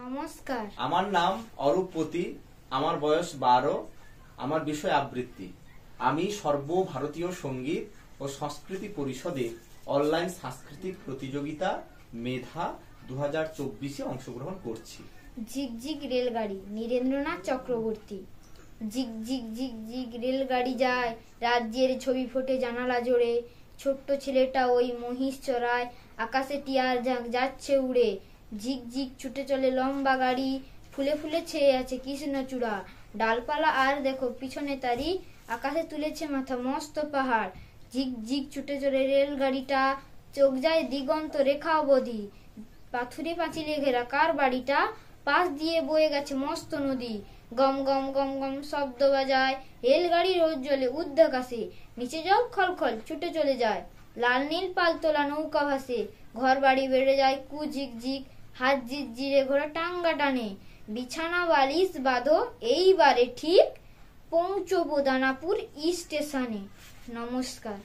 নমস্কার। আমার নাম অরূপপতি, আমার বয়স 12, আমার বিষয় আবৃত্তি। আমি সর্বভারতীয় সঙ্গীত ও সংস্কৃতি পরিষদে অনলাইন সাংস্কৃতিক প্রতিযোগিতা মেধা 2024-এ অংশগ্রহণ করছি। ঝিকঝিক রেলগাড়ি, নীরেন্দ্রনাথ চক্রবর্তী। ঝিক ঝিক ঝিক ঝিক রেলগাড়ি যায়, রাজ্যের ছবি ফোটে জানালা জোড়ে। ছোট্ট ছেলেটা ওই মহিষ চড়ায়, আকাশে টিয়ার যাচ্ছে উড়ে। ঝিক ঝিক ছুটে চলে লম্বা গাড়ি, ফুলে ফুলে ছেয়ে আছে কৃষ্ণচূড়া। ডালপালা আর দেখো পিছনে তারি, আকাশে তুলেছে মাথা মস্ত পাহাড়। ঝিক ঝিক ছুটে চলে রেলগাড়িটা, চোখ যায় দিগন্ত রেখা অবধি। পাথুরে পাঁচিলে ঘেরা কার বাড়িটা, পাশ দিয়ে বয়ে গেছে মস্ত নদী। গম গম গম গম শব্দ বাজায়, রেলগাড়ি রোদ জ্বলে উর্ধ্বাকাশে। নিচে জল খলখল ছুটে চলে যায়, লাল নীল পাল তোলা নৌকা ভাসে। ঘর বাড়ি বেড়ে যায় কু ঝিক ঝিক, হাত জিরে ঘোড়া টাঙ্গা টানে। বিছানা বালিশ বাঁধো, এইবারে ঠিক পৌঁছবো দানাপুর স্টেশনে। নমস্কার।